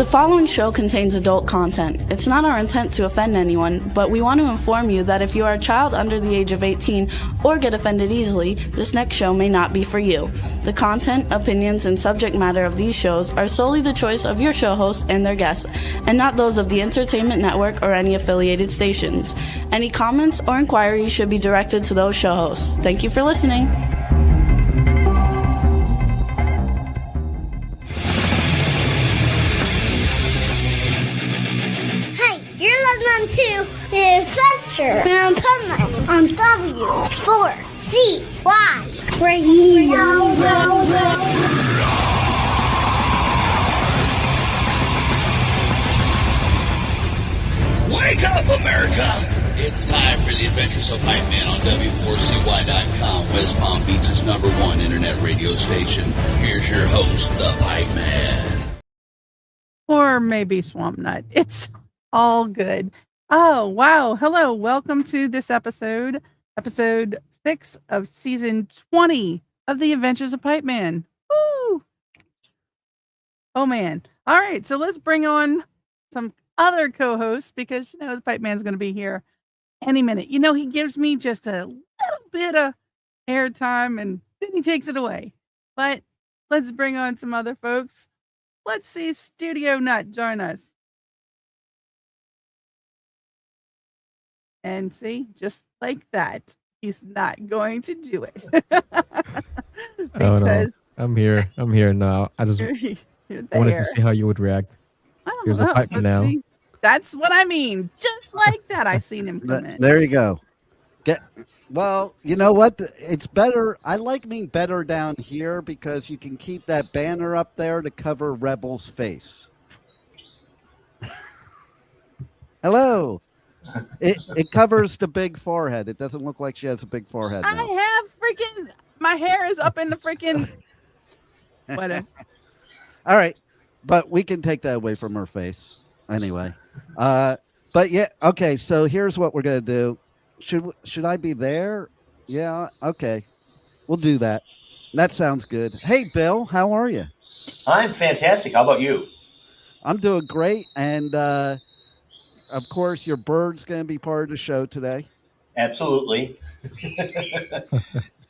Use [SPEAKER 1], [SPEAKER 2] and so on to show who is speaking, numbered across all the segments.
[SPEAKER 1] following show contains adult content. It's not our intent to offend anyone, but we want to inform you that if you are a child under the age of 18 or get offended easily, this next show may not be for you. The content, opinions, and subject matter of these shows are solely the choice of your show hosts and their guests, and not those of the Entertainment Network or any affiliated stations. Any comments or inquiries should be directed to those show hosts. Thank you for listening.
[SPEAKER 2] To the Adventures of Pipeman on W4CY Radio.
[SPEAKER 3] Wake up, America! It's time for the Adventures of Pipeman on W4CY.com, West Palm Beach's #1 internet radio station. Here's your host, the Pipeman.
[SPEAKER 4] Or maybe Swamp Nut. It's all good. Oh, wow. Hello. Welcome to this episode 6 of season 20 of the Adventures of Pipeman. Woo! Oh, man. All right. So let's bring on some other co-hosts because, the Pipeman's going to be here any minute. He gives me just a little bit of airtime and then he takes it away. But let's bring on some other folks. Let's see Studio Nut join us. And see, just like that, he's not going to do it.
[SPEAKER 5] Oh no, I'm here now. I just wanted to see how you would react. Here's a Pipeman now.
[SPEAKER 4] See? That's what I mean. Just like that, I seen him come in.
[SPEAKER 6] There you go. Well, you know what? It's better. I like being better down here because you can keep that banner up there to cover Rebel's face. Hello. It covers the big forehead. It doesn't look like she has a big forehead now.
[SPEAKER 4] I have my hair is up in the freaking whatever.
[SPEAKER 6] All right, but we can take that away from her face anyway. But yeah, okay. So here's what we're gonna do. Should I be there? Yeah. Okay, we'll do that. That sounds good. Hey, Bill, how are you?
[SPEAKER 7] I'm fantastic. How about you?
[SPEAKER 6] I'm doing great, and of course, your bird's going to be part of the show today.
[SPEAKER 7] Absolutely.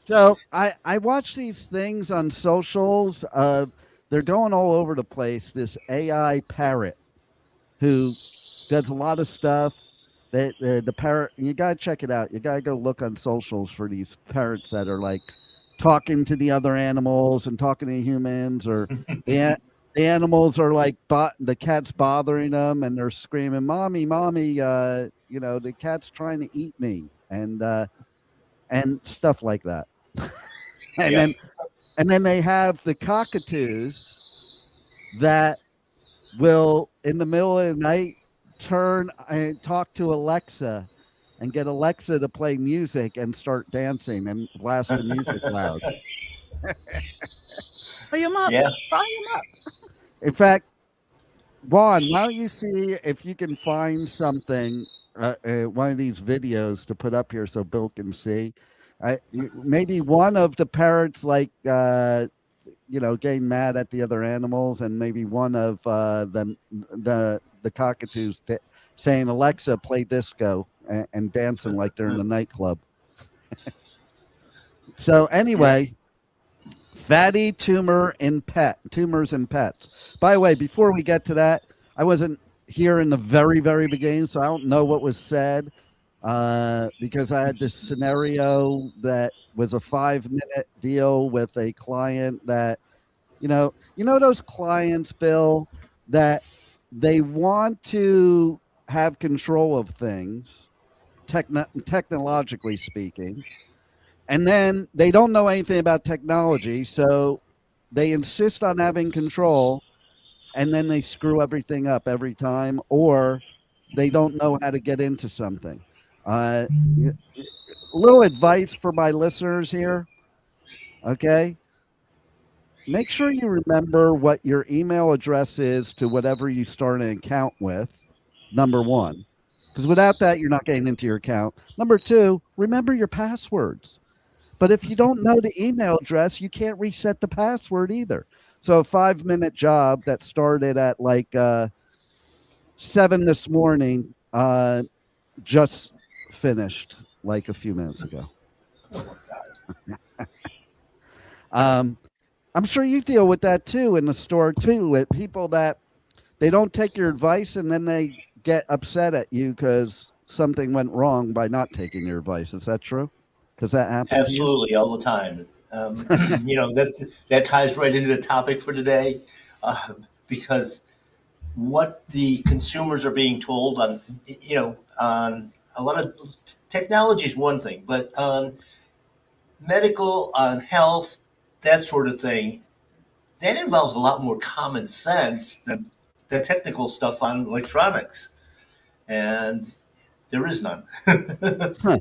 [SPEAKER 6] So I watch these things on socials. They're going all over the place. This AI parrot who does a lot of stuff. The parrot, you got to check it out. You got to go look on socials for these parrots that are like talking to the other animals and talking to humans, or the animals are like, the cat's bothering them and they're screaming, mommy, the cat's trying to eat me, and stuff like that. And then they have the cockatoos that will, in the middle of the night, turn and talk to Alexa and get Alexa to play music and start dancing and blast the music loud.
[SPEAKER 4] Fire him up.
[SPEAKER 7] Yeah.
[SPEAKER 4] Fire him up.
[SPEAKER 6] In fact, Juan, why don't you see if you can find something, one of these videos to put up here so Bill can see. Maybe one of the parrots, like, getting mad at the other animals, and maybe one of the cockatoos saying, Alexa, play disco, and dancing like they're in the nightclub. So anyway... Fatty Tumors in Pets. By the way, before we get to that, I wasn't here in the very, very beginning, so I don't know what was said because I had this scenario that was a 5-minute deal with a client that, those clients, Bill, that they want to have control of things, technologically speaking. And then they don't know anything about technology, so they insist on having control, and then they screw everything up every time, or they don't know how to get into something. A little advice for my listeners here, okay? Make sure you remember what your email address is to whatever you start an account with, number one. Because without that, you're not getting into your account. Number two, remember your passwords. But if you don't know the email address, you can't reset the password either. So a 5-minute job that started at like 7 this morning just finished like a few minutes ago. I'm sure you deal with that too in the store too, with people that they don't take your advice and then they get upset at you because something went wrong by not taking your advice. Is that true? Does that happen to you?
[SPEAKER 7] Absolutely, all the time. That ties right into the topic for today, because what the consumers are being told on a lot of technology is one thing, but on medical, on health, that sort of thing, that involves a lot more common sense than the technical stuff on electronics, and there is none.
[SPEAKER 6] Huh.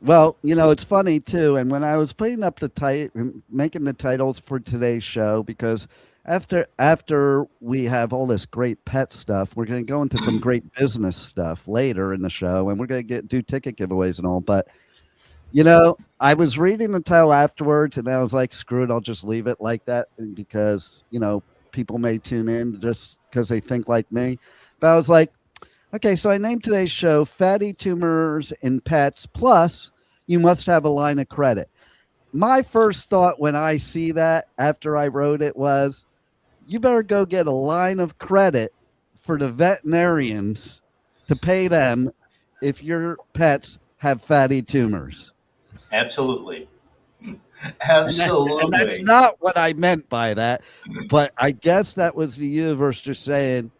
[SPEAKER 6] Well, it's funny too. And when I was putting up making the titles for today's show, because after we have all this great pet stuff, we're going to go into some great business stuff later in the show, and we're going to do ticket giveaways and all. But I was reading the title afterwards, and I was like, screw it, I'll just leave it like that because people may tune in just because they think like me. But I was like, okay, so I named today's show Fatty Tumors in Pets, plus you must have a line of credit. My first thought when I see that after I wrote it was, you better go get a line of credit for the veterinarians to pay them if your pets have fatty tumors.
[SPEAKER 7] Absolutely. Absolutely.
[SPEAKER 6] And that's not what I meant by that, but I guess that was the universe just saying,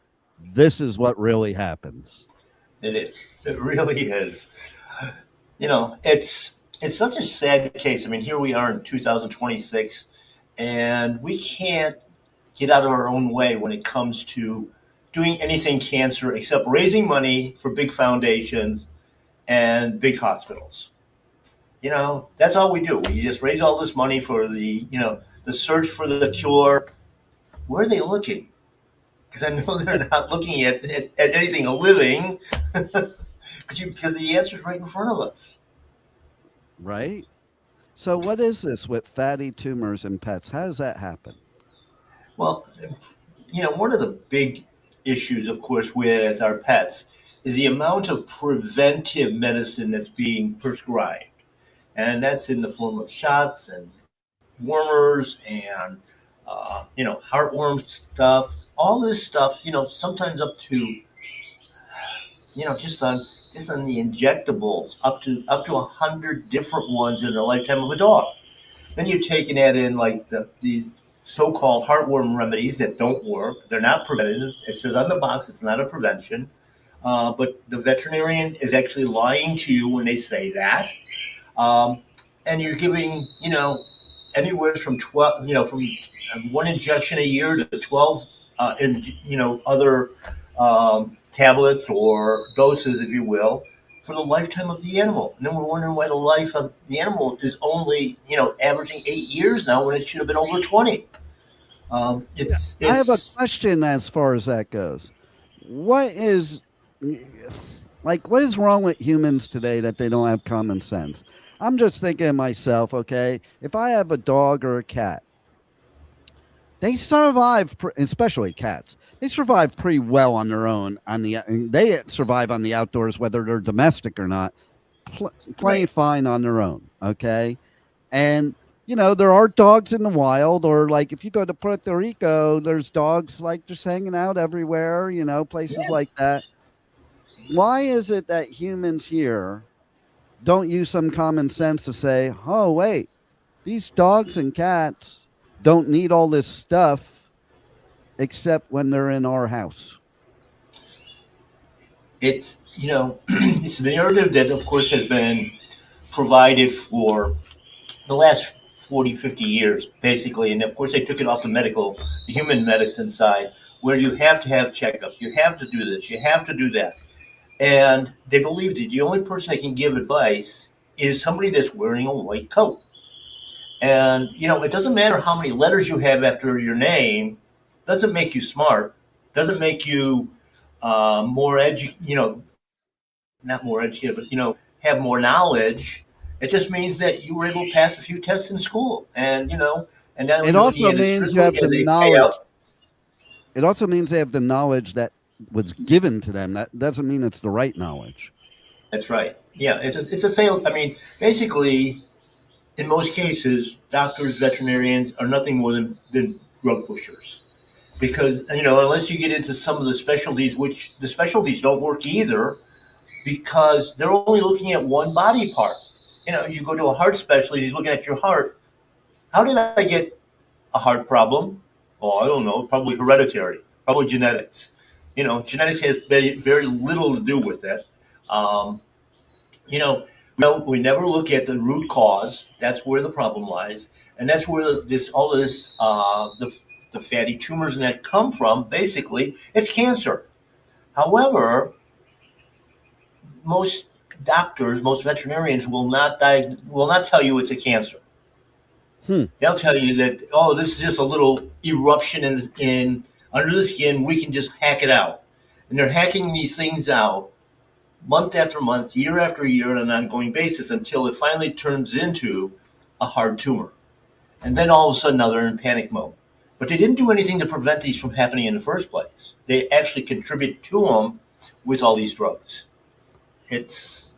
[SPEAKER 6] this is what really happens.
[SPEAKER 7] It is. It really is. It's such a sad case. I mean, here we are in 2026, and we can't get out of our own way when it comes to doing anything cancer except raising money for big foundations and big hospitals. That's all we do. We just raise all this money for the search for the cure. Where are they looking? Because I know they're not looking at anything living, because the answer is right in front of us.
[SPEAKER 6] Right? So what is this with fatty tumors in pets? How does that happen?
[SPEAKER 7] Well, one of the big issues, of course, with our pets is the amount of preventive medicine that's being prescribed. And that's in the form of shots and warmers and, heartworm stuff. All this stuff, sometimes up to, just on the injectables, up to 100 different ones in the lifetime of a dog. Then you take and add in like these so-called heartworm remedies that don't work. They're not preventative. It says on the box it's not a prevention, but the veterinarian is actually lying to you when they say that. And you're giving, anywhere from 12, from one injection a year to 12, other tablets or doses, if you will, for the lifetime of the animal. And then we're wondering why the life of the animal is only, averaging 8 years now when it should have been over 20. I
[SPEAKER 6] have a question as far as that goes. What is wrong with humans today that they don't have common sense? I'm just thinking to myself, okay, if I have a dog or a cat, they survive, especially cats. They survive pretty well on their own. They survive on the outdoors, whether they're domestic or not, playing fine on their own. Okay, and there are dogs in the wild, or like if you go to Puerto Rico, there's dogs like just hanging out everywhere. Places like that. Why is it that humans here don't use some common sense to say, oh wait, these dogs and cats don't need all this stuff except when they're in our house?
[SPEAKER 7] It's, it's the narrative that, of course, has been provided for the last 40, 50 years, basically. And, of course, they took it off the human medicine side, where you have to have checkups. You have to do this. You have to do that. And they believe that the only person that can give advice is somebody that's wearing a white coat. And, it doesn't matter how many letters you have after your name, doesn't make you smart, doesn't make you more not more educated, but, have more knowledge. It just means that you were able to pass a few tests in school. And, And then
[SPEAKER 6] It also means you have the knowledge. It also means they have the knowledge that was given to them. That doesn't mean it's the right knowledge.
[SPEAKER 7] That's right. Yeah, it's a sale. I mean, basically, in most cases, doctors, veterinarians are nothing more than drug pushers. Because, unless you get into some of the specialties, which the specialties don't work either, because they're only looking at one body part. You go to a heart specialist, he's looking at your heart. How did I get a heart problem? Oh, I don't know. Probably hereditary, probably genetics. Genetics has very little to do with it. We never look at the root cause. That's where the problem lies. And that's where the fatty tumors that come from, basically, it's cancer. However, most doctors, most veterinarians will not tell you it's a cancer. They'll tell you that, this is just a little eruption in under the skin. We can just hack it out. And they're hacking these things out month after month, year after year on an ongoing basis until it finally turns into a hard tumor. And then all of a sudden now they're in panic mode. But they didn't do anything to prevent these from happening in the first place. They actually contribute to them with all these drugs. It's,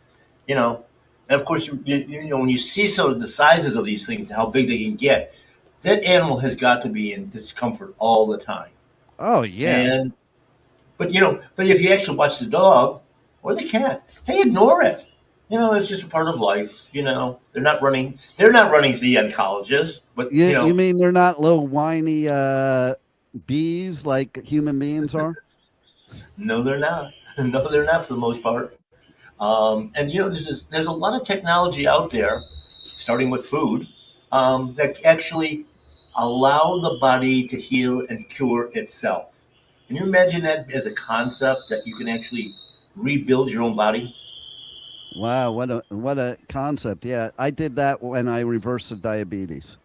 [SPEAKER 7] and of course, when you see some of the sizes of these things, how big they can get, that animal has got to be in discomfort all the time.
[SPEAKER 6] Oh, yeah.
[SPEAKER 7] But if you actually watch the dog or the cat, they ignore it. It's just a part of life. They're not running to the oncologist. But
[SPEAKER 6] you mean they're not little whiny bees like human beings are?
[SPEAKER 7] No, they're not. No, they're not for the most part. And there's a lot of technology out there, starting with food, that actually allow the body to heal and cure itself. Can you imagine that as a concept, that you can actually rebuild your own body?
[SPEAKER 6] Wow, what a concept. Yeah, I did that when I reversed the diabetes.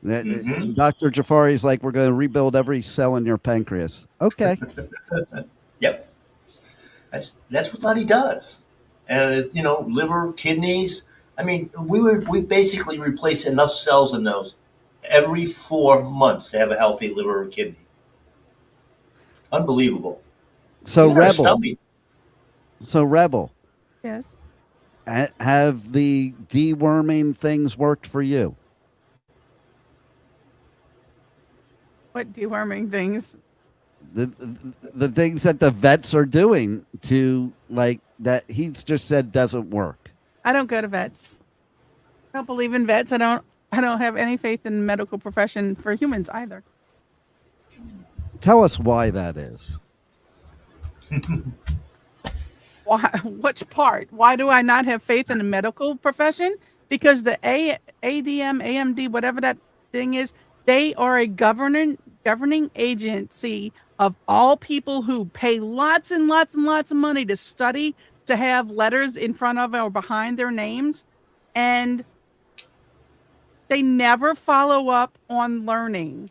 [SPEAKER 6] Dr. Jafari's like, we're going to rebuild every cell in your pancreas. Okay.
[SPEAKER 7] Yep. That's what the body does. And, liver, kidneys. I mean, we basically replace enough cells in those every 4 months to have a healthy liver or kidney. Unbelievable.
[SPEAKER 6] So Rebel.
[SPEAKER 4] Yes.
[SPEAKER 6] Have the deworming things worked for you?
[SPEAKER 4] What deworming things?
[SPEAKER 6] The things that the vets are doing to, like, that he's just said doesn't work.
[SPEAKER 4] I don't go to vets. I don't believe in vets. I don't have any faith in the medical profession for humans either.
[SPEAKER 6] Tell us why that is.
[SPEAKER 4] Why? Which part? Why do I not have faith in the medical profession? Because the ADM, AMD, whatever that thing is, they are a governing agency of all people who pay lots and lots and lots of money to study, to have letters in front of or behind their names, and they never follow up on learning.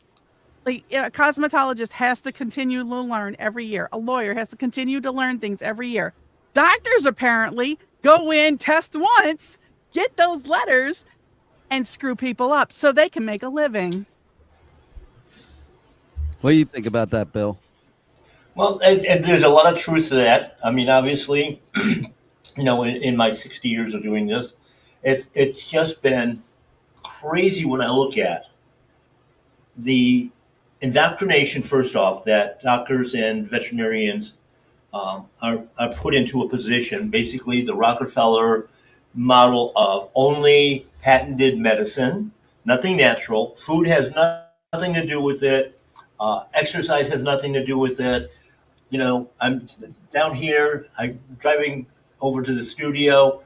[SPEAKER 4] Like, a cosmetologist has to continue to learn every year. A lawyer has to continue to learn things every year. Doctors apparently go in, test once, get those letters, and screw people up so they can make a living.
[SPEAKER 6] What do you think about that, Bill?
[SPEAKER 7] Well, and there's a lot of truth to that. I mean, obviously, in my 60 years of doing this, it's just been crazy when I look at the indoctrination, first off, that doctors and veterinarians are put into a position, basically the Rockefeller model of only patented medicine, nothing natural. Food has nothing to do with it. Exercise has nothing to do with it. I'm down here, I'm driving over to the studio.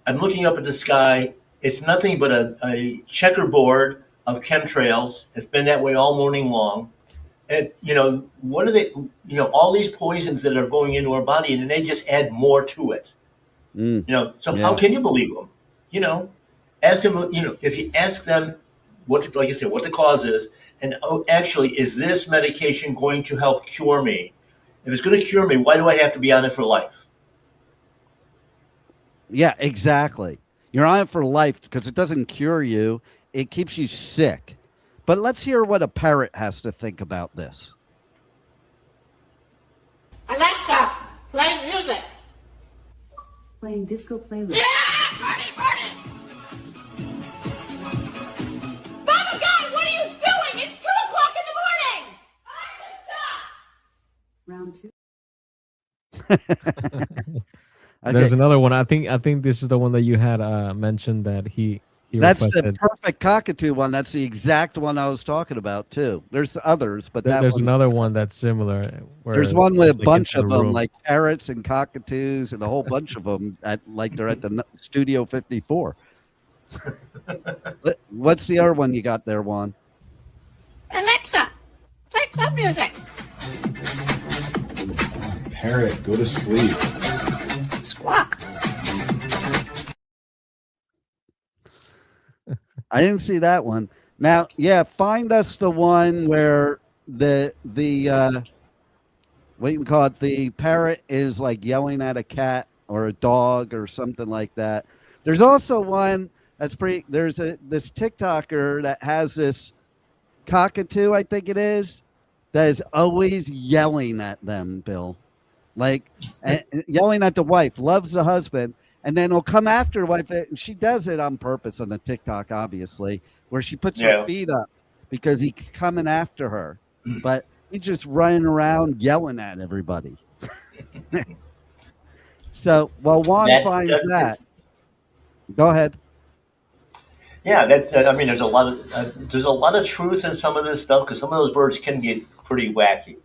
[SPEAKER 7] I'm looking up at the sky. It's nothing but a checkerboard of chemtrails. It's been that way all morning long. And, what are they, all these poisons that are going into our body, and then they just add more to it. How can you believe them? Ask them, if you ask them what, like I said, what the cause is, and actually, is this medication going to help cure me? If it's going to cure me, why do I have to be on it for life?
[SPEAKER 6] Yeah, exactly. You're on it for life because it doesn't cure you. It keeps you sick. But let's hear what a parrot has to think about this.
[SPEAKER 8] Alexa, play music.
[SPEAKER 9] Playing disco playlist.
[SPEAKER 8] Yeah! Party, party! Baba Guy, what are you doing? It's 2 o'clock in the morning! Alexa, stop!
[SPEAKER 9] Round 2.
[SPEAKER 6] Okay.
[SPEAKER 5] There's another one. I think this is the one that you had mentioned that he
[SPEAKER 6] That's
[SPEAKER 5] requested.
[SPEAKER 6] the perfect cockatoo one. That's the exact one I was talking about too. There's others, but
[SPEAKER 5] There's another one that's similar.
[SPEAKER 6] There's one with a bunch of them, like parrots and cockatoos, and a whole bunch of them they're at the Studio 54. What's the other one you got there, Juan?
[SPEAKER 8] Alexa, play club music.
[SPEAKER 10] Parrot, go to sleep.
[SPEAKER 8] Squawk.
[SPEAKER 6] I didn't see that one. Now, yeah, find us the one where the what you can call it, the parrot is like yelling at a cat or a dog or something like that. There's also one that's pretty. There's this TikToker that has this cockatoo, I think it is, that is always yelling at them, Bill, like yelling at the wife, loves the husband. And then he'll come after her wife, and she does it on purpose on the TikTok, obviously, where she puts her feet up because he's coming after her. But he's just running around yelling at everybody. So while Juan finds that, go ahead.
[SPEAKER 7] Yeah, I mean, there's a lot of truth in some of this stuff because some of those birds can get pretty wacky.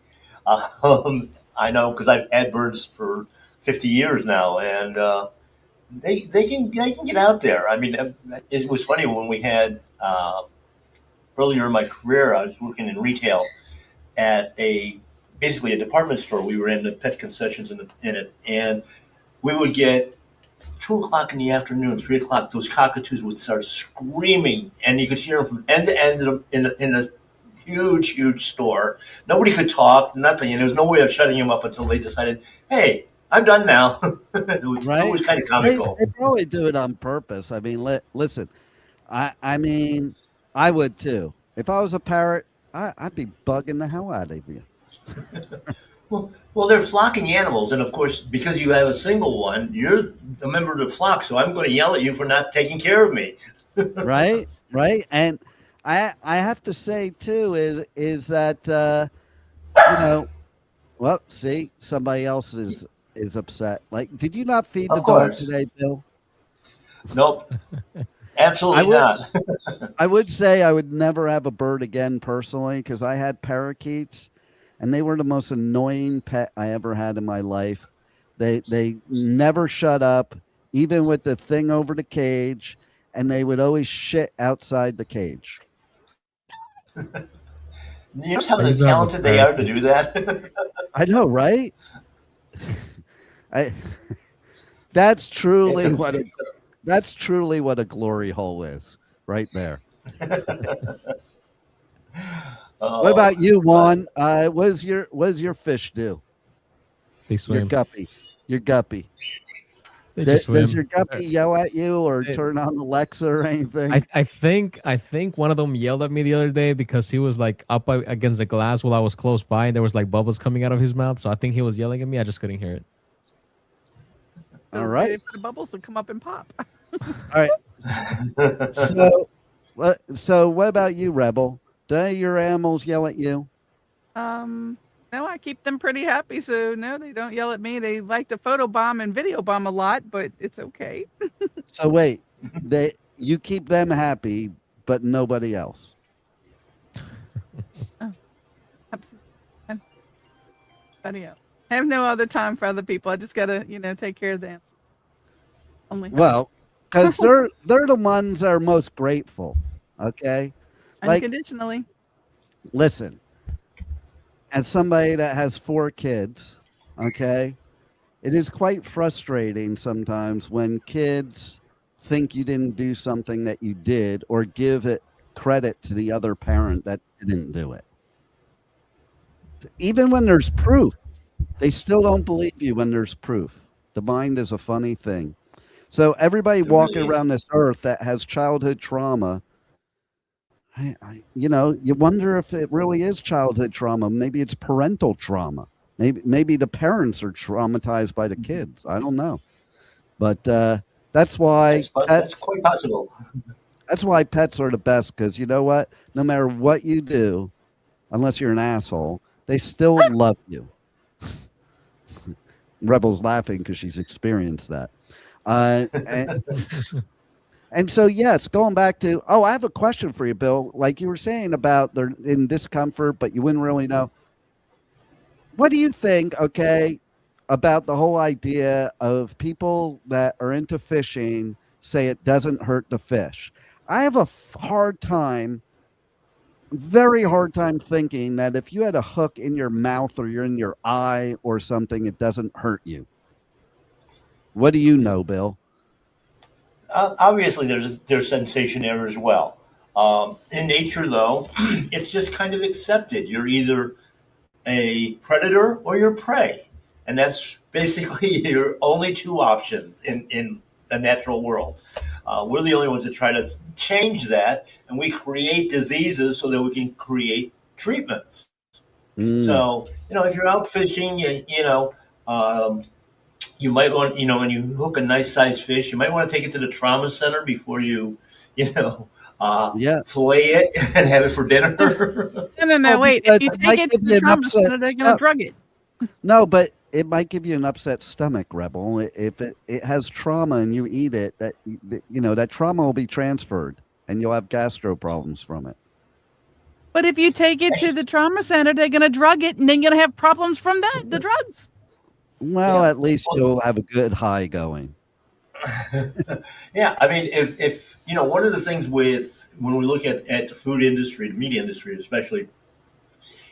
[SPEAKER 7] I know because I've had birds for 50 years now, and they can get out there. I mean, it was funny when we had earlier in my career, I was working in retail at basically a department store. We were in the pet concessions in it, and we would get 2 o'clock in the afternoon, 3 o'clock. Those cockatoos would start screaming, and you could hear them from end to end in a huge store. Nobody could talk, nothing, and there was no way of shutting them up until they decided, hey, I'm done now. It was kind of comical.
[SPEAKER 6] They probably do it on purpose. I mean, listen, I mean, I would too. If I was a parrot, I'd be bugging the hell out of you.
[SPEAKER 7] Well, they're flocking animals, and of course, because you have a single one, you're a member of the flock. So I'm going to yell at you for not taking care of me.
[SPEAKER 6] Right. And I have to say too is that well, see, somebody else is upset. Like, did you not feed the dog today, Bill?
[SPEAKER 7] Nope. Absolutely not.
[SPEAKER 6] I would say I would never have a bird again personally because I had parakeets and they were the most annoying pet I ever had in my life. They never shut up, even with the thing over the cage, and they would always shit outside the cage.
[SPEAKER 7] You know how talented they are to do that?
[SPEAKER 6] I know, right? That's truly what a glory hole is, right there. What about you, Juan? What does your fish do?
[SPEAKER 5] They swim.
[SPEAKER 6] Your guppy. Does your guppy yell at you or turn on Alexa or anything?
[SPEAKER 5] I think one of them yelled at me the other day because he was like up against the glass while I was close by, and there was like bubbles coming out of his mouth. So I think he was yelling at me. I just couldn't hear it.
[SPEAKER 6] All right.
[SPEAKER 4] Waiting for the bubbles to come up and pop.
[SPEAKER 6] All right. So what about you, Rebel? Do your animals yell at you?
[SPEAKER 4] No, I keep them pretty happy. So no, they don't yell at me. They like to photobomb and video bomb a lot, but it's okay.
[SPEAKER 6] So wait, you keep them happy, but nobody else.
[SPEAKER 4] Oh, absolutely. I have no other time for other people. I just gotta, take care of them.
[SPEAKER 6] Well, because they're the ones that are most grateful. Okay,
[SPEAKER 4] unconditionally.
[SPEAKER 6] Listen, as somebody that has 4 kids, okay, it is quite frustrating sometimes when kids think you didn't do something that you did or give it credit to the other parent that didn't do it. Even when there's proof, they still don't believe you when there's proof. The mind is a funny thing. So everybody walking around this earth that has childhood trauma, you wonder if it really is childhood trauma. Maybe it's parental trauma. Maybe the parents are traumatized by the kids. I don't know, but that's why
[SPEAKER 7] That's
[SPEAKER 6] pets.
[SPEAKER 7] quite possible.
[SPEAKER 6] That's why pets are the best, because you know what? No matter what you do, unless you're an asshole, they still love you. Rebel's laughing because she's experienced that. Uh, and, and so, yes, going back to, I have a question for you, Bill. Like you were saying about they're in discomfort, but you wouldn't really know. What do you think, okay, about the whole idea of people that are into fishing say it doesn't hurt the fish? I have a hard time, very hard time thinking that if you had a hook in your mouth or you're in your eye or something, it doesn't hurt you. What do you know, Bill?
[SPEAKER 7] Obviously, there's sensation there as well. In nature, though, it's just kind of accepted. You're either a predator or you're prey, and that's basically your only two options in the natural world. We're the only ones that try to change that, and we create diseases so that we can create treatments.
[SPEAKER 6] Mm,
[SPEAKER 7] So, if you're out fishing, um, you might want, when you hook a nice sized fish, you might want to take it to the trauma center before you know,
[SPEAKER 6] yeah.
[SPEAKER 7] fillet it and have it for dinner.
[SPEAKER 4] No. Wait. If
[SPEAKER 6] Because
[SPEAKER 4] you
[SPEAKER 6] it
[SPEAKER 4] take
[SPEAKER 6] might
[SPEAKER 4] it
[SPEAKER 6] give
[SPEAKER 4] to
[SPEAKER 6] you
[SPEAKER 4] the
[SPEAKER 6] an
[SPEAKER 4] trauma
[SPEAKER 6] upset
[SPEAKER 4] center, they're going to drug it.
[SPEAKER 6] No, but it might give you an upset stomach, Rebel. If it has trauma and you eat it, that trauma will be transferred and you'll have gastro problems from it.
[SPEAKER 4] But if you take it to the trauma center, they're going to drug it, and then you're going to have problems from the drugs.
[SPEAKER 6] Well,
[SPEAKER 7] Yeah.
[SPEAKER 6] at least
[SPEAKER 7] Well,
[SPEAKER 6] you'll have a good high going.
[SPEAKER 7] yeah. I mean, if one of the things with when we look at the food industry, the meat industry especially,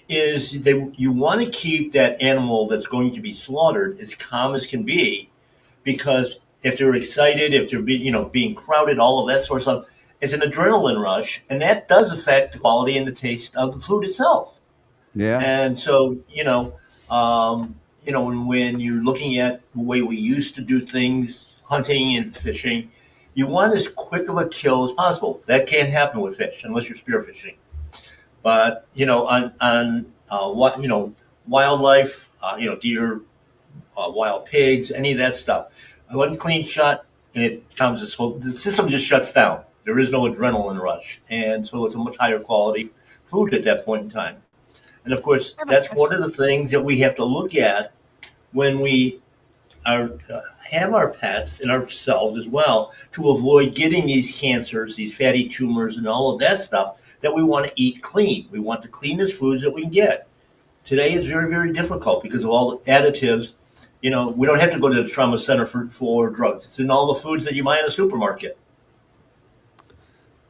[SPEAKER 7] is you want to keep that animal that's going to be slaughtered as calm as can be, because if they're excited, if they're being crowded, all of that sort of stuff, it's an adrenaline rush, and that does affect the quality and the taste of the food itself.
[SPEAKER 6] Yeah.
[SPEAKER 7] And so, when you're looking at the way we used to do things, hunting and fishing, you want as quick of a kill as possible. That can't happen with fish unless you're spearfishing. But on what wildlife, deer, wild pigs, any of that stuff, one clean shot and it comes. The system just shuts down. There is no adrenaline rush, and so it's a much higher quality food at that point in time. And of course, that's one of the things that we have to look at when we are have our pets and ourselves as well, to avoid getting these cancers, these fatty tumors, and all of that stuff. That we want to eat clean. We want the cleanest foods that we can get. Today is very, very difficult because of all the additives. We don't have to go to the trauma center for drugs. It's in all the foods that you buy in a supermarket.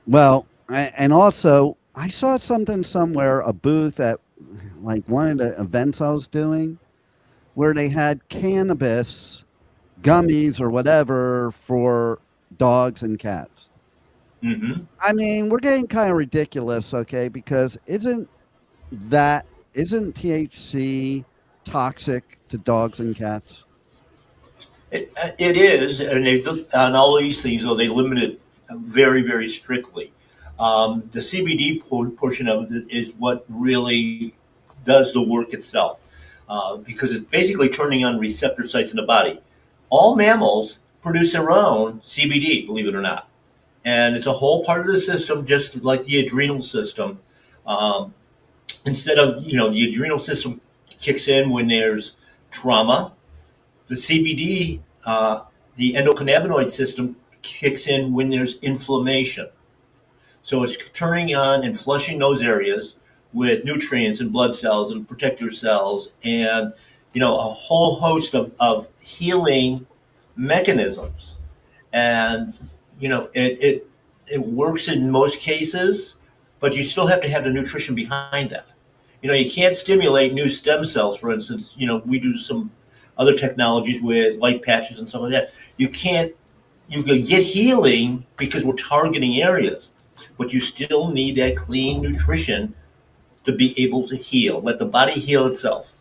[SPEAKER 6] Well, and also I saw something somewhere, a booth at like one of the events I was doing, where they had cannabis gummies or whatever for dogs and cats.
[SPEAKER 7] Mm-hmm.
[SPEAKER 6] I mean, we're getting kind of ridiculous, okay? Because isn't THC toxic to dogs and cats?
[SPEAKER 7] It is, and they on all these things, though they limit it very, very strictly. The CBD portion of it is what really does the work itself, because it's basically turning on receptor sites in the body. All mammals produce their own CBD, believe it or not, and it's a whole part of the system, just like the adrenal system. Um, Instead of the adrenal system kicks in when there's trauma, the CBD, the endocannabinoid system kicks in when there's inflammation. So it's turning on and flushing those areas with nutrients and blood cells and protector cells and a whole host of healing mechanisms. And it works in most cases, but you still have to have the nutrition behind that. You can't stimulate new stem cells, for instance. We do some other technologies with light patches and stuff like that. You can't. You can get healing because we're targeting areas, but you still need that clean nutrition to be able to heal. Let the body heal itself.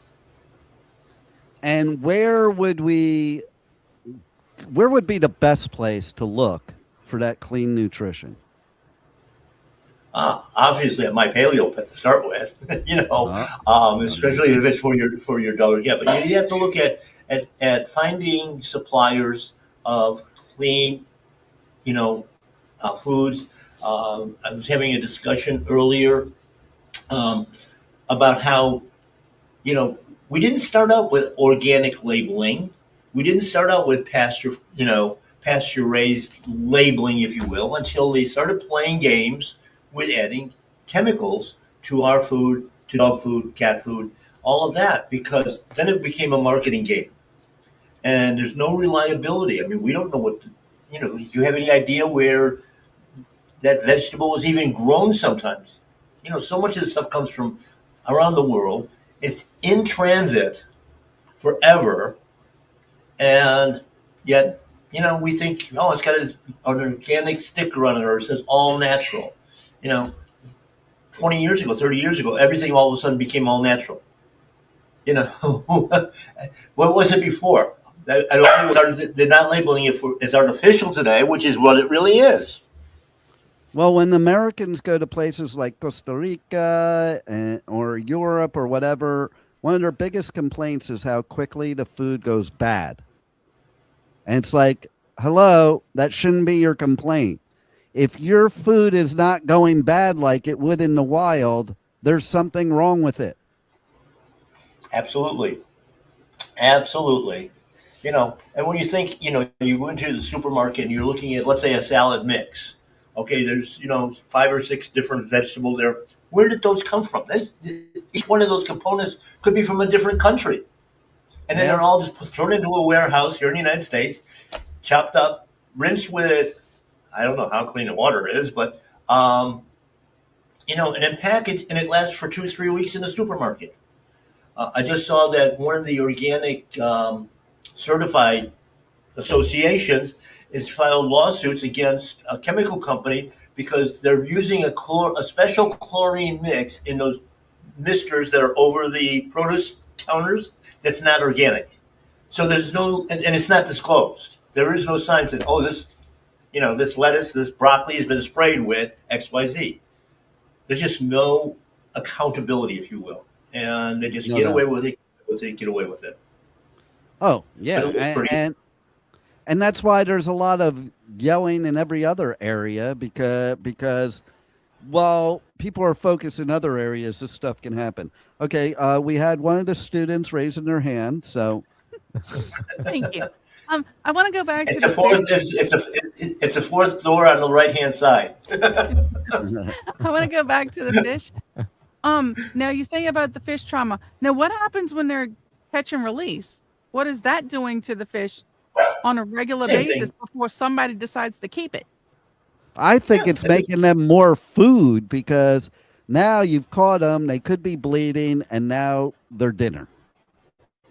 [SPEAKER 6] And where would be the best place to look for that clean nutrition?
[SPEAKER 7] Obviously, at my paleo pet to start with, especially if it's for your dog or cat. But you have to look at finding suppliers of clean, foods. I was having a discussion earlier um, about how we didn't start out with organic labeling. We didn't start out with pasture raised labeling, if you will, until they started playing games with adding chemicals to our food, to dog food, cat food, all of that, because then it became a marketing game. And there's no reliability. I mean, we don't know do you have any idea where that vegetable was even grown sometimes? So much of this stuff comes from around the world. It's in transit forever. And yet, we think, oh, it's got an organic sticker on it, or it says all natural. 20 years ago, 30 years ago, everything all of a sudden became all natural. What was it before? I don't think they're not labeling it as artificial today, which is what it really is.
[SPEAKER 6] Well, when Americans go to places like Costa Rica or Europe or whatever, one of their biggest complaints is how quickly the food goes bad. And it's like, hello, that shouldn't be your complaint. If your food is not going bad like it would in the wild, there's something wrong with it. Or
[SPEAKER 7] Absolutely. And when you think, you go into the supermarket and you're looking at, let's say, a salad mix. Okay, there's, 5 or 6 different vegetables there. Where did those come from? Each one of those components could be from a different country. And then they're all just thrown into a warehouse here in the United States, chopped up, rinsed with, I don't know how clean the water is, but, and then packaged, and it lasts for 2-3 weeks in the supermarket. I just saw that one of the organic certified associations has filed lawsuits against a chemical company because they're using a special chlorine mix in those misters that are over the produce counters that's not organic. So there's no, and it's not disclosed. There is no sign that, this lettuce, this broccoli has been sprayed with XYZ. There's just no accountability, if you will. And they just get away with it. They get away with it.
[SPEAKER 6] Oh, yeah. And that's why there's a lot of yelling in every other area because while people are focused in other areas, this stuff can happen. Okay, we had one of the students raising their hand, so.
[SPEAKER 4] Thank you. I want to go back to
[SPEAKER 7] it's a fourth door on the right-hand side.
[SPEAKER 4] I want to go back to the fish. Now you say about the fish trauma. Now, what happens when they're catch and release? What is that doing to the fish on a regular basis before somebody decides to keep it?
[SPEAKER 6] I think it's making them more food because now you've caught them. They could be bleeding, and now they're dinner.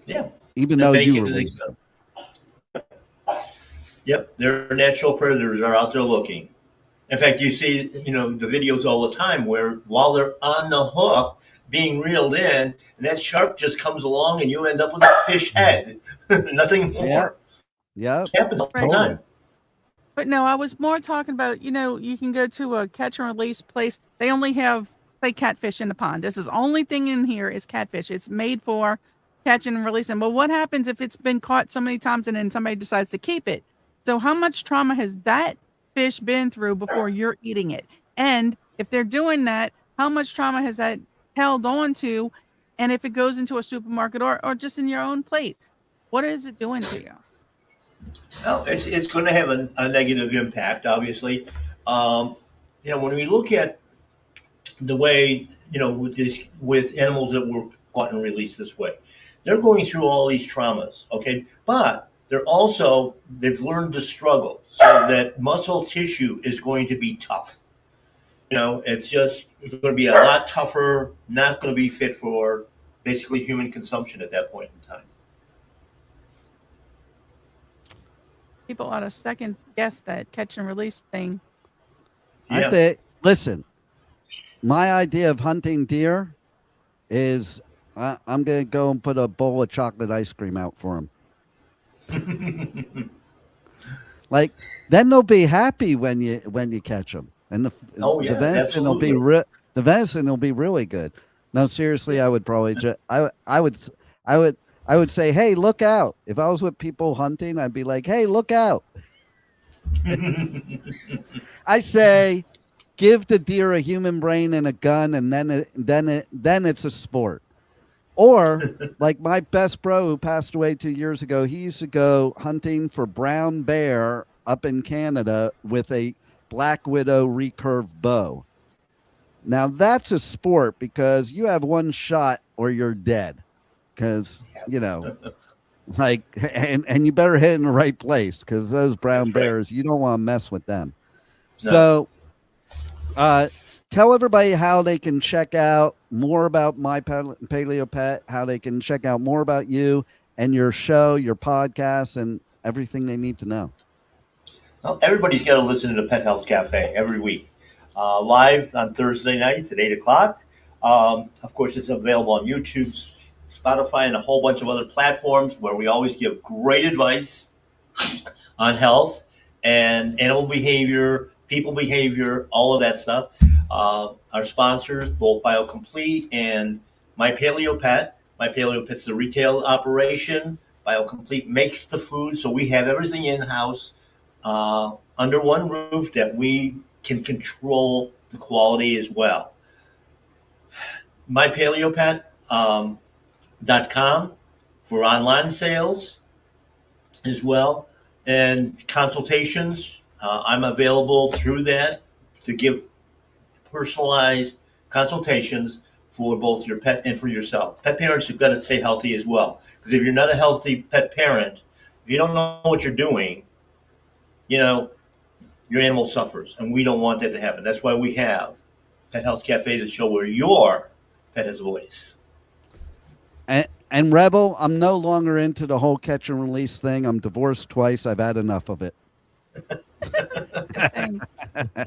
[SPEAKER 7] Yeah.
[SPEAKER 6] Even though you release them.
[SPEAKER 7] Yep. Their natural predators are out there looking. In fact, you see, the videos all the time where while they're on the hook being reeled in, and that shark just comes along and you end up with a fish head. Nothing more.
[SPEAKER 6] Yeah.
[SPEAKER 7] It happens all the time.
[SPEAKER 4] But no, I was more talking about, you can go to a catch and release place. They only have, say, catfish in the pond. This is the only thing in here is catfish. It's made for catching and releasing. But what happens if it's been caught so many times and then somebody decides to keep it? So how much trauma has that fish been through before you're eating it? And if they're doing that, how much trauma has that held on to? And if it goes into a supermarket or just in your own plate, what is it doing to you?
[SPEAKER 7] Well, it's going to have a negative impact, obviously. When we look at the way, with animals that were caught and released this way, they're going through all these traumas, okay? But they've learned to struggle so that muscle tissue is going to be tough. It's going to be a lot tougher, not going to be fit for basically human consumption at that point in time.
[SPEAKER 4] People ought to second guess that catch and release thing.
[SPEAKER 6] I think, listen, my idea of hunting deer is I'm going to go and put a bowl of chocolate ice cream out for them. Like, then they'll be happy when you catch them. and the
[SPEAKER 7] yes,
[SPEAKER 6] venison will be
[SPEAKER 7] absolutely.
[SPEAKER 6] the venison will be really good. No, seriously, I would probably I would I would say, hey, look out. If I was with people hunting, I'd be like, hey, look out. I say, give the deer a human brain and a gun, and then it's a sport. Or like my best bro who passed away 2 years ago, he used to go hunting for brown bear up in Canada with a black widow recurve bow. Now that's a sport because you have one shot or you're dead. Because like and you better hit in the right place because those brown
[SPEAKER 7] That's right.
[SPEAKER 6] bears, you don't want to mess with them.
[SPEAKER 7] No.
[SPEAKER 6] So tell everybody how they can check out more about My Paleo Pet, how they can check out more about you and your show, your podcast, and everything they need to know.
[SPEAKER 7] Well, everybody's got to listen to the Pet Health Cafe every week, live on Thursday nights at 8 o'clock. Of course, it's available on YouTube, Spotify, and a whole bunch of other platforms where we always give great advice on health and animal behavior, people behavior, all of that stuff. Our sponsors, both BioComplete and My Paleo Pet. My Paleo Pet's the retail operation. BioComplete makes the food, so we have everything in-house under one roof that we can control the quality as well. MyPaleoPet.com for online sales as well, and consultations. I'm available through that to give personalized consultations for both your pet and for yourself. Pet parents have got to stay healthy as well, because if you're not a healthy pet parent, if you don't know what you're doing, your animal suffers, and we don't want that to happen. That's why we have Pet Health Cafe, to show where your pet has a voice.
[SPEAKER 6] And Rebel, I'm no longer into the whole catch and release thing. I'm divorced twice. I've had enough of it.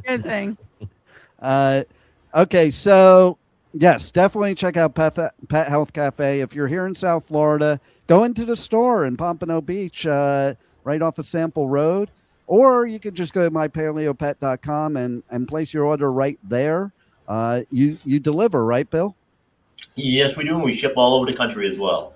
[SPEAKER 4] Good thing.
[SPEAKER 6] Okay, so yes, definitely check out Pet Health Cafe. If you're here in South Florida, go into the store in Pompano Beach, right off of Sample Road, or you can just go to mypaleopet.com and place your order right there. You deliver, right, Bill?
[SPEAKER 7] Yes, we do, and we ship all over the country as well.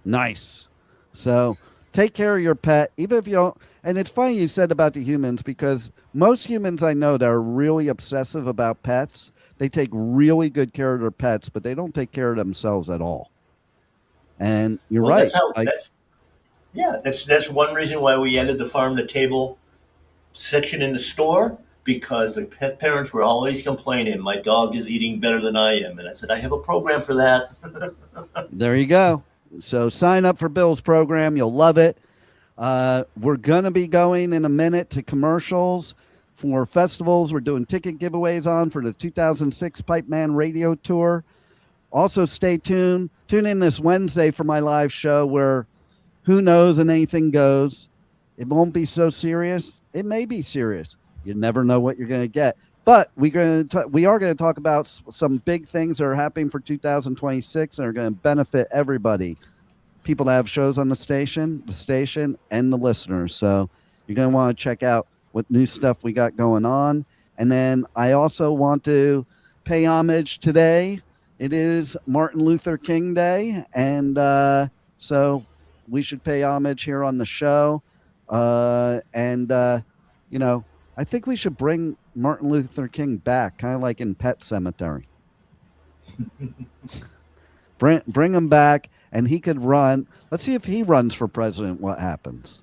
[SPEAKER 6] Nice. So take care of your pet, even if you don't. And it's funny you said about the humans, because most humans I know that are really obsessive about pets, they take really good care of their pets, but they don't take care of themselves at all. And you're right.
[SPEAKER 7] That's one reason why we ended the farm to table section in the store, because the pet parents were always complaining, my dog is eating better than I am. And I said, I have a program for that.
[SPEAKER 6] There you go. So sign up for Bill's program. You'll love it. We're going to be going in a minute to commercials for festivals. We're doing ticket giveaways on for the 2006 Pipeman Radio Tour. Also, stay tuned. Tune in this Wednesday for my live show where who knows and anything goes. It won't be so serious. It may be serious. You never know what you're going to get. But we are going to talk about some big things that are happening for 2026 and are going to benefit everybody. People that have shows on the station, and the listeners. So you're going to want to check out what new stuff we got going on. And then I also want to pay homage today. It is Martin Luther King Day. And so we should pay homage here on the show. I think we should bring Martin Luther King back, kind of like in Pet Sematary. Bring him back, and he could run. Let's see if he runs for president, what happens.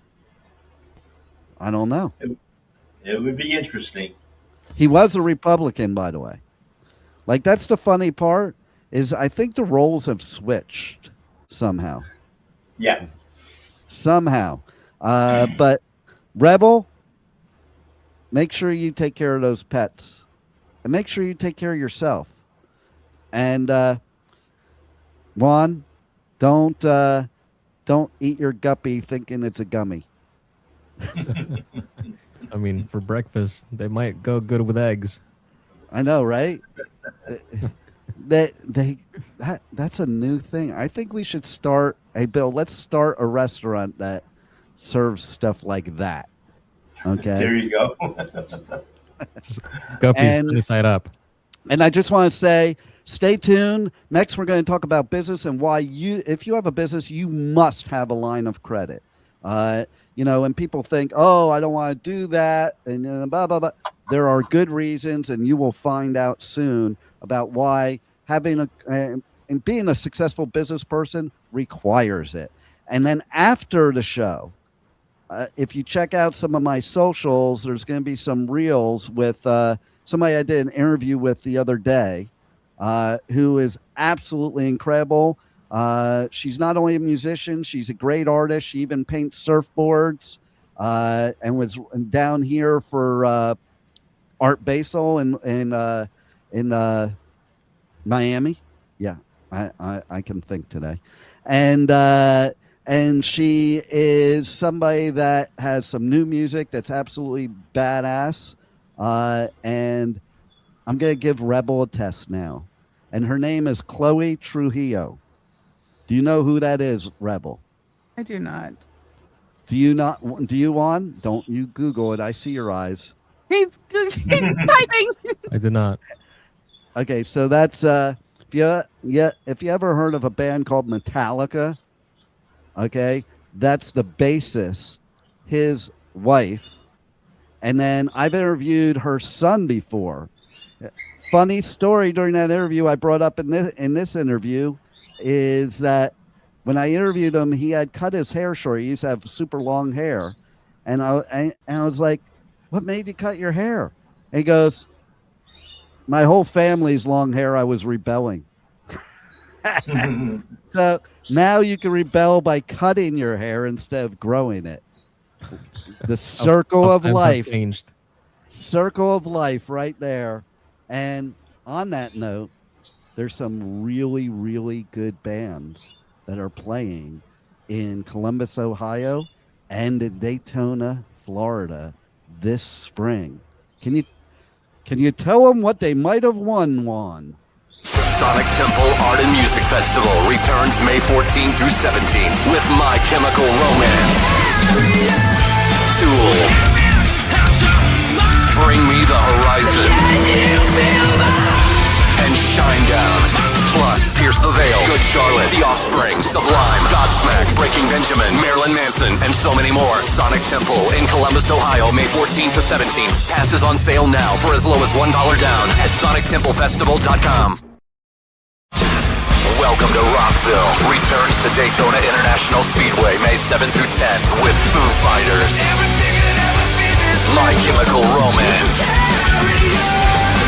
[SPEAKER 6] I don't know.
[SPEAKER 7] It would be interesting.
[SPEAKER 6] He was a Republican, by the way. Like, that's the funny part, is I think the roles have switched somehow.
[SPEAKER 7] Yeah.
[SPEAKER 6] Somehow. But Rebel, make sure you take care of those pets. And make sure you take care of yourself. And Juan, don't eat your guppy thinking it's a gummy.
[SPEAKER 5] I mean, for breakfast, they might go good with eggs.
[SPEAKER 6] I know, right? That's a new thing. I think we should start. Hey, Bill, let's start a restaurant that serves stuff like that. Okay.
[SPEAKER 7] There you go.
[SPEAKER 5] Just guppies
[SPEAKER 6] And-
[SPEAKER 5] sunny side up.
[SPEAKER 6] And I just want to say, stay tuned. Next, we're going to talk about business and why if you have a business, you must have a line of credit. And people think, oh, I don't want to do that, and blah, blah, blah. There are good reasons, and you will find out soon about why having and being a successful business person requires it. And then after the show, if you check out some of my socials, there's going to be some reels with somebody I did an interview with the other day, who is absolutely incredible. She's not only a musician, she's a great artist. She even paints surfboards, and was down here for Art Basel in Miami. Yeah, I can think today. And she is somebody that has some new music that's absolutely badass. And I'm going to give Rebel a test now. And her name is Chloe Trujillo. Do you know who that is, Rebel?
[SPEAKER 4] I do not.
[SPEAKER 6] Do you not? Do you want? Don't you Google it. I see your eyes.
[SPEAKER 4] He's typing.
[SPEAKER 5] I did not.
[SPEAKER 6] Okay, so that's if you ever heard of a band called Metallica, okay, that's the bassist, his wife, and then I've interviewed her son before. Funny story during that interview I brought up in this interview is that when I interviewed him, he had cut his hair short. He used to have super long hair, and I was like, "What made you cut your hair?" And he goes, "My whole family's long hair. I was rebelling." So now you can rebel by cutting your hair instead of growing it. The circle of life.
[SPEAKER 5] Changed.
[SPEAKER 6] Circle of life right there. And on that note, there's some really, really good bands that are playing in Columbus, Ohio, and in Daytona, Florida this spring. Can you tell them what they might have won?
[SPEAKER 11] The Sonic Temple Art and Music Festival returns May 14th through 17th with My Chemical Romance, Tool, Bring Me the Horizon, and Shinedown. Plus, Pierce the Veil, Good Charlotte, The Offspring, Sublime, Godsmack, Breaking Benjamin, Marilyn Manson, and so many more. Sonic Temple in Columbus, Ohio, May 14th to 17th. Passes on sale now for as low as $1 down at sonictemplefestival.com. Welcome to Rockville. Returns to Daytona International Speedway May 7th through 10th with Foo Fighters, My Chemical Romance,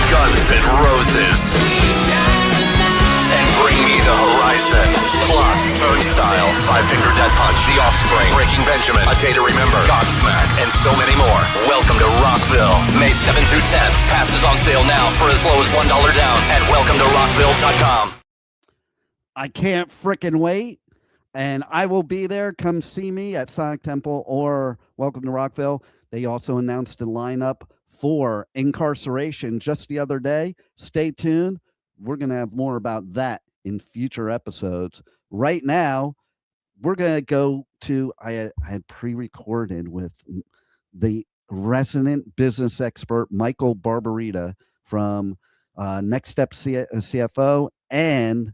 [SPEAKER 11] Guns N' Roses, and Bring Me the Horizon. Plus Turnstile, Five Finger Death Punch, The Offspring, Breaking Benjamin, A Day to Remember, Godsmack, and so many more. Welcome to Rockville, May 7th through 10th. Passes on sale now for as low as $1 down at welcometoRockville.com.
[SPEAKER 6] I can't frickin' wait. And I will be there. Come see me at Sonic Temple or Welcome to Rockville. They also announced a lineup for Incarceration just the other day. Stay tuned. We're going to have more about that in future episodes. Right now, we're going to go to, I had pre-recorded with the resident business expert, Michael Barbarita from Next Step CFO and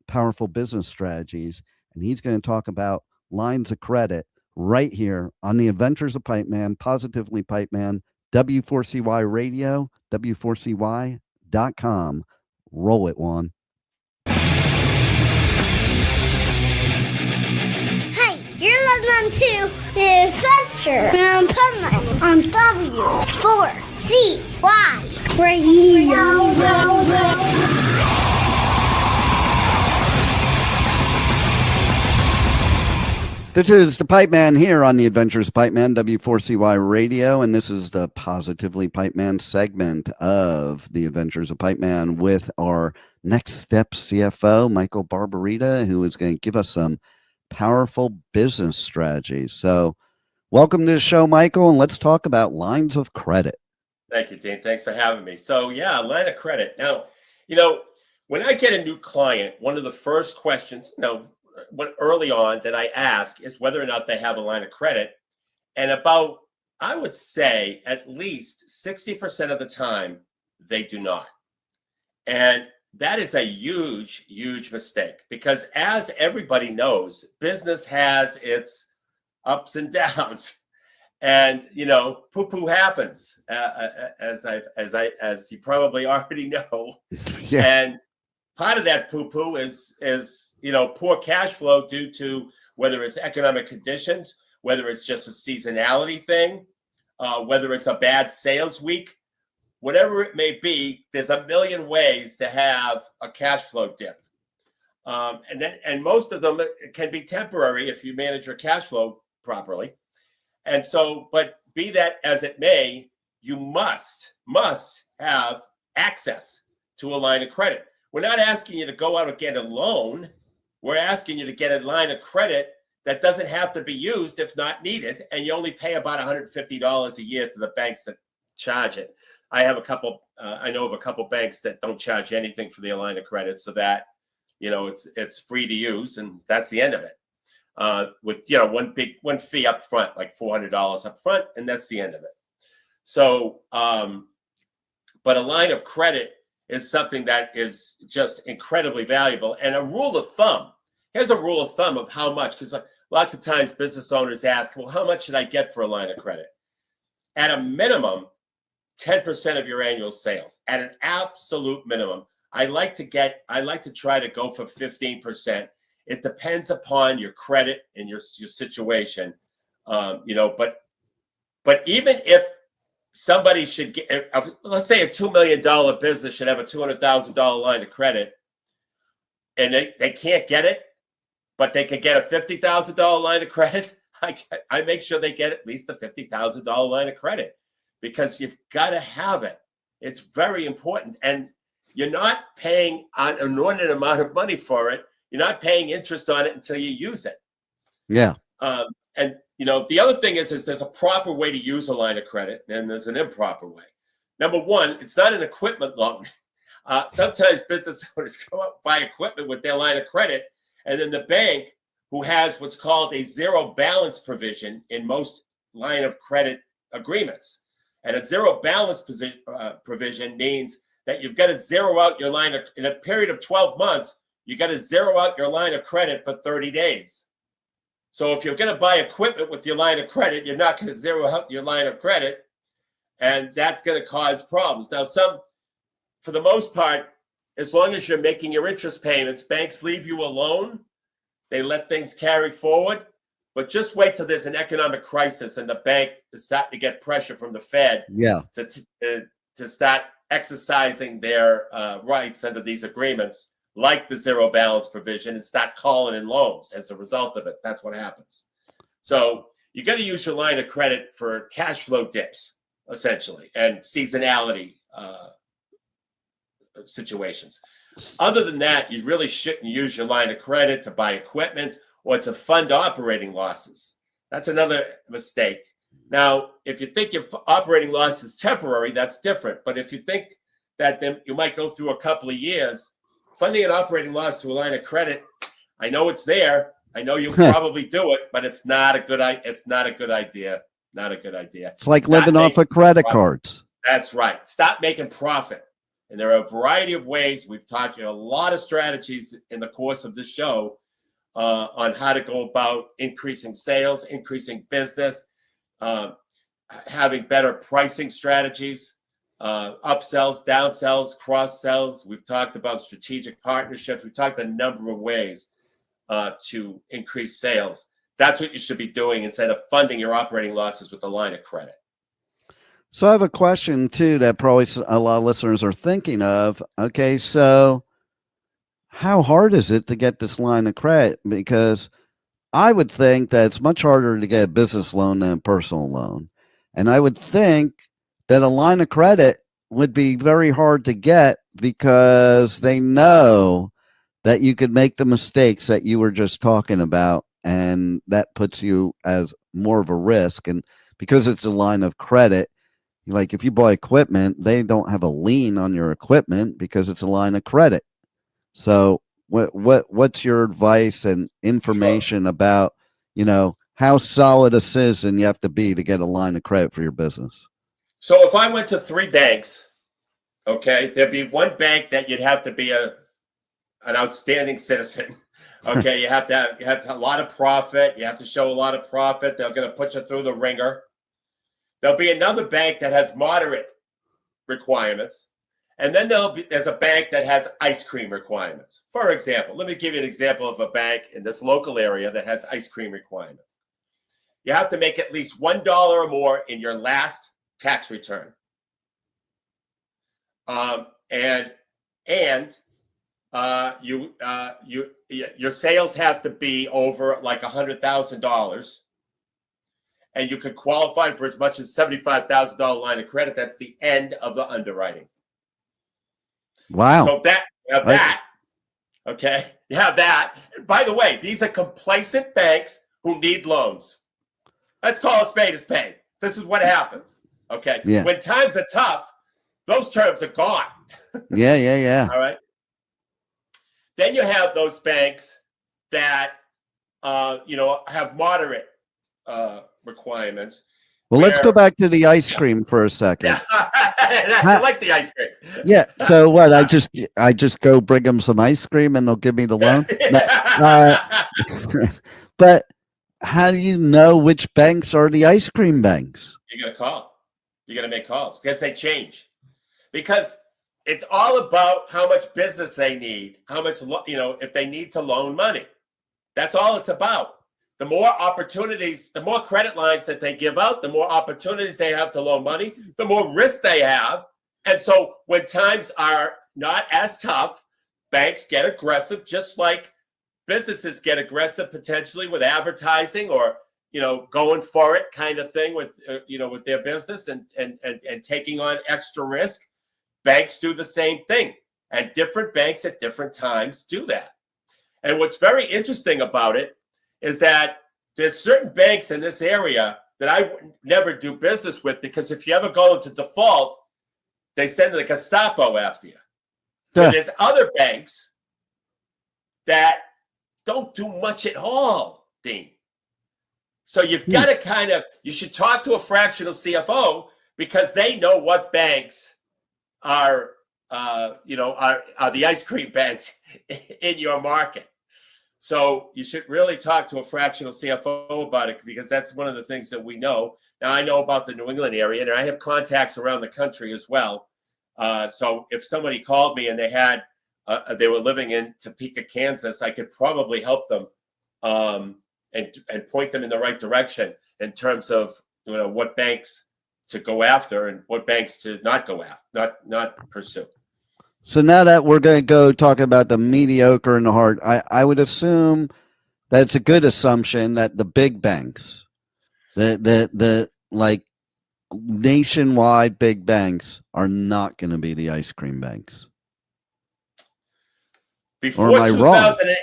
[SPEAKER 6] Powerful Business Strategies. And he's going to talk about lines of credit right here on the Adventures of Pipeman, Positively Pipeman, W4CY Radio, W4CY.com. Roll it, Juan.
[SPEAKER 2] Hey, you're listening to The Adventures of Pipeman on W4CY Radio.
[SPEAKER 6] This is the Pipeman here on the Adventures of Pipeman, W4CY Radio, and this is the Positively Pipeman segment of the Adventures of Pipeman with our Next Step CFO, Michael Barbarita, who is going to give us some powerful business strategies. So welcome to the show, Michael, and let's talk about lines of credit.
[SPEAKER 12] Thank you, Dean. Thanks for having me. So yeah, line of credit. Now, when I get a new client, one of the first questions, early on that I ask is whether or not they have a line of credit. And about I would say at least 60% of the time they do not. And that is a huge, huge mistake, because as everybody knows, business has its ups and downs. And poo-poo happens, as you probably already know.
[SPEAKER 6] Yeah.
[SPEAKER 12] And part of that poo-poo is poor cash flow due to whether it's economic conditions, whether it's just a seasonality thing, whether it's a bad sales week, whatever it may be. There's a million ways to have a cash flow dip, and most of them can be temporary if you manage your cash flow properly. And so, but be that as it may, you must have access to a line of credit. We're not asking you to go out and get a loan. We're asking you to get a line of credit that doesn't have to be used if not needed, and you only pay about $150 a year to the banks that charge it. I know of a couple banks that don't charge anything for their line of credit, so that it's free to use, and that's the end of it. With one fee up front, like $400 up front, and that's the end of it. So, but a line of credit is something that is just incredibly valuable. And a rule of thumb. Here's a rule of thumb of how much, because lots of times business owners ask, well, how much should I get for a line of credit? At a minimum, 10% of your annual sales. At an absolute minimum, I like to try to go for 15%. It depends upon your credit and your situation, but even if somebody should get, let's say a $2 million business should have a $200,000 line of credit, and they can't get it, but they can get a $50,000 line of credit, I make sure they get at least a $50,000 line of credit, because you've got to have it. It's very important, and you're not paying an inordinate amount of money for it. You're not paying interest on it until you use it. Yeah. And the other thing is there's a proper way to use a line of credit, and there's an improper way. Number one, it's not an equipment loan. Sometimes business owners go out and buy equipment with their line of credit, and then the bank, who has what's called a zero balance provision in most line of credit agreements. And a zero balance provision means that you've got to zero out your line in a period of 12 months. You got to zero out your line of credit for 30 days. So if you're going to buy equipment with your line of credit, you're not going to zero out your line of credit, and that's going to cause problems. Now, for the most part, as long as you're making your interest payments, banks leave you alone. They let things carry forward. But just wait till there's an economic crisis and the bank is starting to get pressure from the Fed to start exercising their rights under these agreements, like the zero balance provision, and start calling in loans as a result of it. That's what happens. So you got to use your line of credit for cash flow dips, essentially, and seasonality situations. Other than that, you really shouldn't use your line of credit to buy equipment or to fund operating losses. That's another mistake. Now, if you think your operating loss is temporary, that's different. But if you think that then you might go through a couple of years, funding an operating loss to a line of credit, I know it's there. I know you'll probably do it, but it's not a good idea. Not a good idea.
[SPEAKER 6] It's like living off of credit cards.
[SPEAKER 12] That's right. Stop making profit. And there are a variety of ways. We've taught you a lot of strategies in the course of this show on how to go about increasing sales, increasing business, having better pricing strategies, upsells, downsells, cross sells. We've talked about strategic partnerships. We've talked a number of ways to increase sales. That's what you should be doing instead of funding your operating losses with a line of credit.
[SPEAKER 6] So I have a question too that probably a lot of listeners are thinking of. Okay, so how hard is it to get this line of credit? Because I would think that it's much harder to get a business loan than a personal loan. And I would think that a line of credit would be very hard to get because they know that you could make the mistakes that you were just talking about. And that puts you as more of a risk. And because it's a line of credit, like if you buy equipment, they don't have a lien on your equipment because it's a line of credit. So what's your advice and information about, how solid a citizen you have to be to get a line of credit for your business.
[SPEAKER 12] So if I went to 3 banks, okay, there'd be one bank that you'd have to be an outstanding citizen. Okay, you have a lot of profit. You have to show a lot of profit. They're going to put you through the ringer. There'll be another bank that has moderate requirements. And then there's a bank that has ice cream requirements. For example, let me give you an example of a bank in this local area that has ice cream requirements. You have to make at least $1 or more in your last tax return. Your sales have to be over like $100,000. And you could qualify for as much as $75,000 line of credit. That's the end of the underwriting.
[SPEAKER 6] Wow.
[SPEAKER 12] So you have that. Okay. You have that. And by the way, these are complacent banks who need loans. Let's call a spade a spade. This is what happens. Okay.
[SPEAKER 6] Yeah.
[SPEAKER 12] When times are tough, those terms are gone.
[SPEAKER 6] Yeah.
[SPEAKER 12] All right. Then you have those banks that, have moderate requirements.
[SPEAKER 6] Well, let's go back to the ice cream for a second.
[SPEAKER 12] I like the ice cream.
[SPEAKER 6] Yeah. So what? I just go bring them some ice cream and they'll give me the loan. But how do you know which banks are the ice cream banks?
[SPEAKER 12] You're gonna call. You're gonna make calls because they change. Because it's all about how much business they need, how much if they need to loan money. That's all it's about. The more opportunities, the more credit lines that they give out, the more opportunities they have to loan money, the more risk they have. And so when times are not as tough, banks get aggressive, just like businesses get aggressive potentially with advertising or, going for it kind of thing with their business and taking on extra risk. Banks do the same thing, and different banks at different times do that. And what's very interesting about it is that there's certain banks in this area that I would never do business with, because if you ever go into default, they send the Gestapo after you. But there's other banks that don't do much at all, Dean. So you've got to you should talk to a fractional CFO, because they know what banks are the ice cream banks in your market. So you should really talk to a fractional CFO about it, because that's one of the things that we know. Now, I know about the New England area, and I have contacts around the country as well. So if somebody called me and they were living in Topeka, Kansas, I could probably help them and point them in the right direction in terms of what banks to go after and what banks to not go after, not pursue.
[SPEAKER 6] So now that we're going to go talk about the mediocre and the hard, I would assume that it's a good assumption that the big banks, the like nationwide big banks, are not going to be the ice cream banks.
[SPEAKER 12] Before 2008,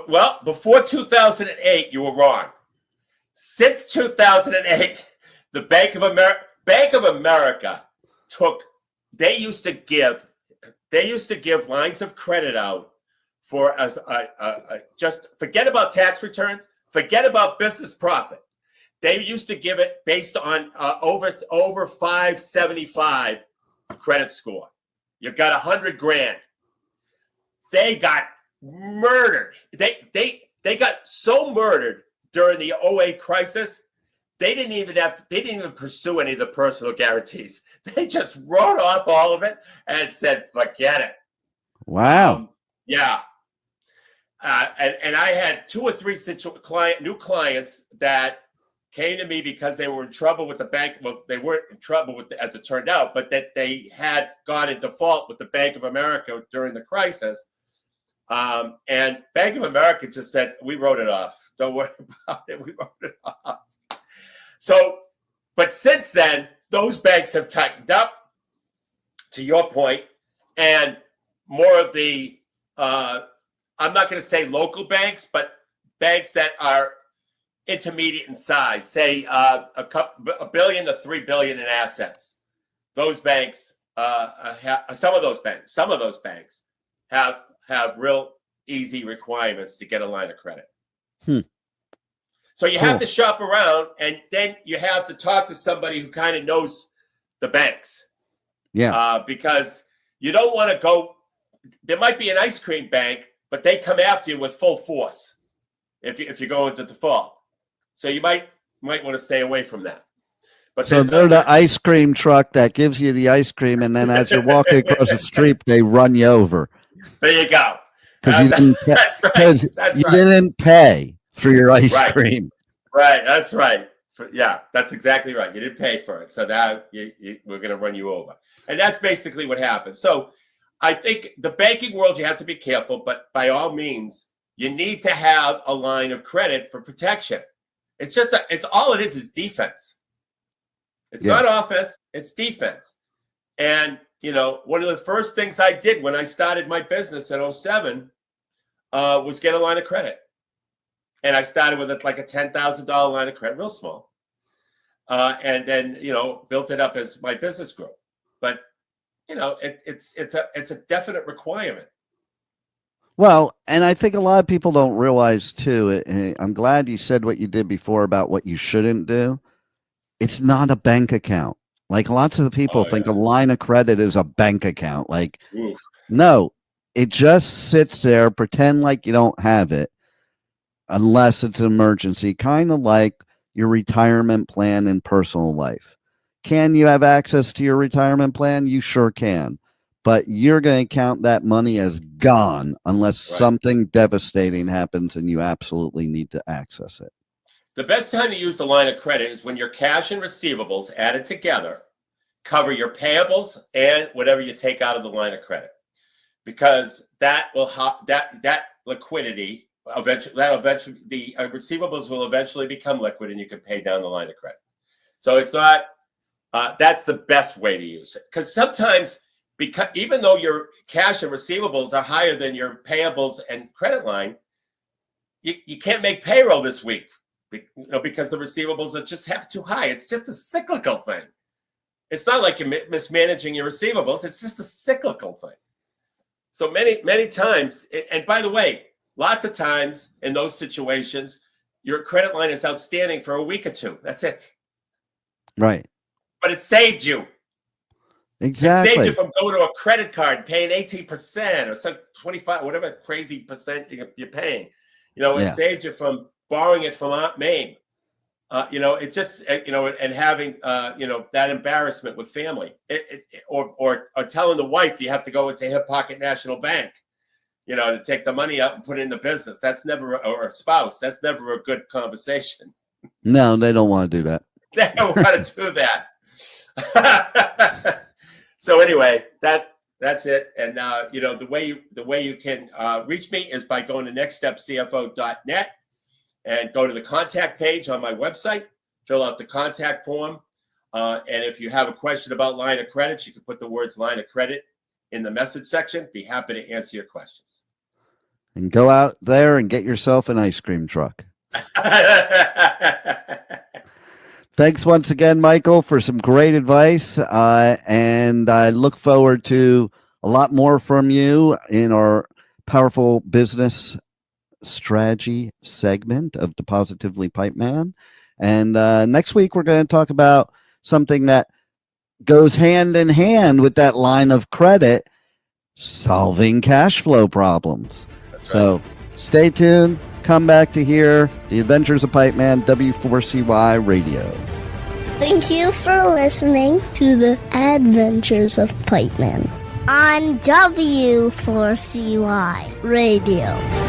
[SPEAKER 12] well, before 2008, you were wrong. Since 2008, the Bank of America they used to give lines of credit out for just forget about tax returns, forget about business profit. They used to give it based on over 575 credit score. You got 100 grand. They got murdered. They got so murdered during the 08 crisis. They didn't even pursue any of the personal guarantees. They just wrote off all of it and said, forget it.
[SPEAKER 6] Wow.
[SPEAKER 12] Yeah. And I had 2 or 3 new clients that came to me because they were in trouble with the bank. Well, they weren't in trouble with as it turned out, but that they had gone in default with the Bank of America during the crisis. And Bank of America just said, we wrote it off. Don't worry about it. We wrote it off. So, but since then, those banks have tightened up, to your point, and more of the, I'm not going to say local banks, but banks that are intermediate in size, say $1 billion to $3 billion in assets. Those banks, some of those banks have real easy requirements to get a line of credit. So So you have to shop around, and then you have to talk to somebody who kind of knows the banks.
[SPEAKER 6] Yeah.
[SPEAKER 12] Because you don't want to go. There might be an ice cream bank, but they come after you with full force if you go into default. So you might want to stay away from that. But
[SPEAKER 6] so they're the ice cream truck that gives you the ice cream, and then as you're walking across the street, they run you over.
[SPEAKER 12] There you go.
[SPEAKER 6] Because you didn't pay for your ice cream.
[SPEAKER 12] Right. That's right. Yeah, that's exactly right. You didn't pay for it. So now we're going to run you over. And that's basically what happens. So I think the banking world, you have to be careful, but by all means, you need to have a line of credit for protection. It's just, it's all it is defense. It's not offense, it's defense. And, one of the first things I did when I started my business in 2007 was get a line of credit. And I started with like a $10,000 line of credit, real small. And then, built it up as my business grew. But, it's a definite requirement.
[SPEAKER 6] Well, and I think a lot of people don't realize too, I'm glad you said what you did before about what you shouldn't do. It's not a bank account. Like lots of the people think a line of credit is a bank account. Like, no, it just sits there, pretend like you don't have it unless it's an emergency, kind of like your retirement plan in personal life. Can you have access to your retirement plan? You sure can. But you're going to count that money as gone unless something devastating happens and you absolutely need to access it.
[SPEAKER 12] The best time to use the line of credit is when your cash and receivables added together cover your payables and whatever you take out of the line of credit, because that will that liquidity eventually the receivables will eventually become liquid and you can pay down the line of credit. So it's not that's the best way to use it, because sometimes even though your cash and receivables are higher than your payables and credit line, you can't make payroll this week, because the receivables are just too high. It's just a cyclical thing. It's not like you're mismanaging your receivables. It's just a cyclical thing. So many times, and by the way, lots of times in those situations, your credit line is outstanding for a week or two. That's it.
[SPEAKER 6] Right.
[SPEAKER 12] But it saved you.
[SPEAKER 6] Exactly.
[SPEAKER 12] It saved you from going to a credit card, paying 18% or some 25, whatever crazy percent you're paying. It saved you from borrowing it from Aunt Mame. It just, and having, that embarrassment with family, or telling the wife you have to go into Hip Pocket National Bank, to take the money out and put it in the business. That's never, or a spouse, that's never a good conversation.
[SPEAKER 6] No, they don't want to do that.
[SPEAKER 12] They don't want to do that. So anyway, that's it. And, the way you can reach me is by going to nextstepcfo.net. and go to the contact page on my website, fill out the contact form. And if you have a question about line of credit, you can put the words line of credit in the message section. Be happy to answer your questions.
[SPEAKER 6] And go out there and get yourself an ice cream truck. Thanks once again, Michael, for some great advice. And I look forward to a lot more from you in our powerful business strategy segment of the Positively Pipeman. And next week, we're going to talk about something that goes hand in hand with that line of credit, solving cash flow problems. So stay tuned. Come back to hear the Adventures of Pipeman, W4CY Radio.
[SPEAKER 2] Thank you for listening to the Adventures of Pipeman on W4CY Radio.